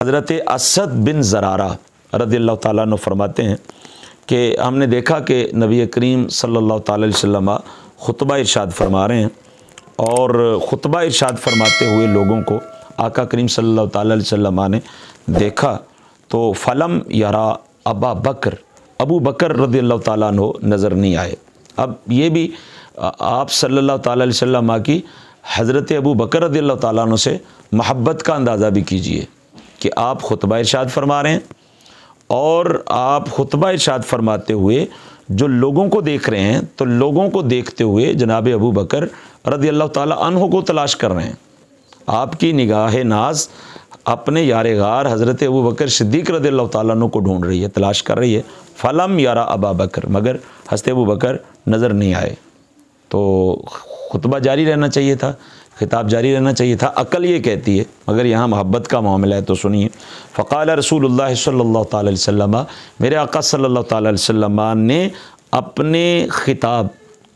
حضرت اسد بن زرارہ رضی اللہ تعالیٰ عنہ فرماتے ہیں کہ ہم نے دیکھا کہ نبی کریم صلی اللہ تعالیٰ علیہ وسلم خطبہ ارشاد فرما رہے ہیں، اور خطبہ ارشاد فرماتے ہوئے لوگوں کو آقا کریم صلی اللہ تعالیٰ علیہ وسلم نے دیکھا تو فلم یرا ابا بکر، ابو بکر رضی اللہ تعالیٰ عنہ نظر نہیں آئے۔ اب یہ بھی آپ صلی اللہ تعالیٰ علیہ وسلم کی حضرت ابو بکر رضی اللہ تعالیٰ عنہ سے محبت کا اندازہ بھی کیجئے کہ آپ خطبہ ارشاد فرما رہے ہیں، اور آپ خطبہ ارشاد فرماتے ہوئے جو لوگوں کو دیکھ رہے ہیں تو لوگوں کو دیکھتے ہوئے جناب ابو بکر رضی اللہ تعالیٰ عنہ کو تلاش کر رہے ہیں۔ آپ کی نگاہ ناز اپنے یار غار حضرت ابو بکر صدیق رضی اللہ تعالیٰ عنہ کو ڈھونڈ رہی ہے، تلاش کر رہی ہے۔ فلم یارا ابا بکر، مگر حضرت ابو بکر نظر نہیں آئے۔ تو خطبہ جاری رہنا چاہیے تھا، خطاب جاری رہنا چاہیے تھا، عقل یہ کہتی ہے، مگر یہاں محبت کا معاملہ ہے تو سنیے۔ فقال رسول اللہ صلی اللہ تعالیٰ علیہ وسلم، میرے آقا صلی اللہ تعالیٰ علیہ وسلم نے اپنے خطاب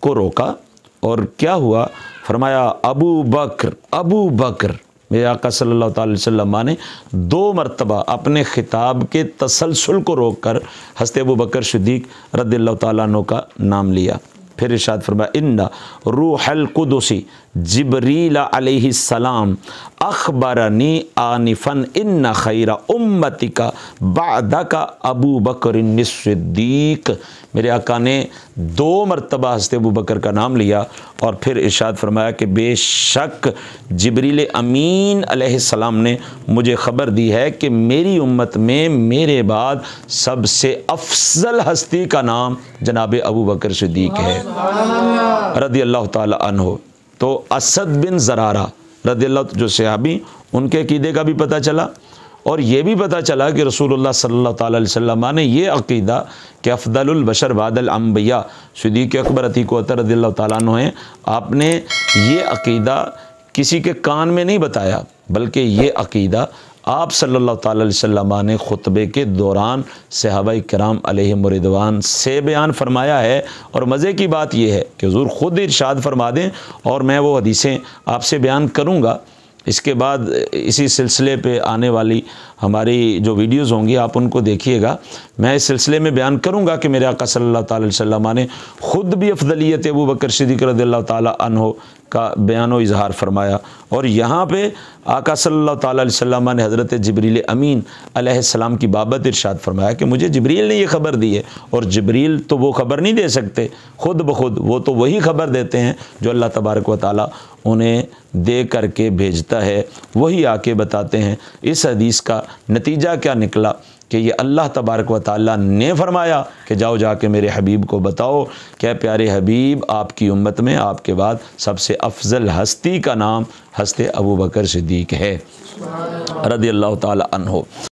کو روکا، اور کیا ہوا؟ فرمایا ابو بکر، ابو بکر۔ میرے آقا صلی اللہ تعالیٰ علیہ وسلم نے 2 مرتبہ اپنے خطاب کے تسلسل کو روک کر حضرت ابو بکر صدیق رضی اللہ تعالیٰ عنہ کا نام لیا۔ پھر ارشاد فرمایا ان روح القدس جبریل علیہ السلام اخبرنی آنفا ان خیر امتک بعدک ابو بکر الصدیق۔ میرے آقا نے 2 مرتبہ حضرت ابو بکر کا نام لیا، اور پھر ارشاد فرمایا کہ بے شک جبریل امین علیہ السلام نے مجھے خبر دی ہے کہ میری امت میں میرے بعد سب سے افضل ہستی کا نام جناب ابو بکر صدیق ہے رضی اللہ تعالی عنہ۔ تو اسد بن زرارہ رضی اللہ جو صحابی، ان کے عقیدے کا بھی پتہ چلا، اور یہ بھی پتہ چلا کہ رسول اللہ صلی اللہ تعالیٰ علیہ وسلم نے یہ عقیدہ کہ افضل البشر بعد الانبیاء صدیق اکبر عتیق و اطہر رضی اللہ تعالیٰ عنہ ہیں، آپ نے یہ عقیدہ کسی کے کان میں نہیں بتایا، بلکہ یہ عقیدہ آپ صلی اللہ تعالیٰ علیہ وسلم نے خطبے کے دوران صحابہ کرام علیہم رضوان سے بیان فرمایا ہے۔ اور مزے کی بات یہ ہے کہ حضور خود ارشاد فرما دیں، اور میں وہ حدیثیں آپ سے بیان کروں گا۔ اس کے بعد اسی سلسلے پہ آنے والی ہماری جو ویڈیوز ہوں گی آپ ان کو دیکھیے گا، میں اس سلسلے میں بیان کروں گا کہ میرے آقا صلی اللہ تعالی علیہ وسلم نے خود بھی افضلیت ابو بکر صدیق رضی اللہ تعالی عنہ کا بیان و اظہار فرمایا، اور یہاں پہ آقا صلی اللہ تعالی علیہ وسلم نے حضرت جبریل امین علیہ السلام کی بابت ارشاد فرمایا کہ مجھے جبریل نے یہ خبر دی ہے، اور جبریل تو وہ خبر نہیں دے سکتے خود بخود، وہ تو وہی خبر دیتے ہیں جو اللہ تبارک و تعالی انہیں دے کر کے بھیجتا ہے، وہی آ کے بتاتے ہیں۔ اس حدیث کا نتیجہ کیا نکلا کہ یہ اللہ تبارک و تعالیٰ نے فرمایا کہ جاؤ جا کے میرے حبیب کو بتاؤ کہ اے پیارے حبیب، آپ کی امت میں آپ کے بعد سب سے افضل ہستی کا نام حضرت ابو بکر صدیق ہے رضی اللہ تعالیٰ عنہ۔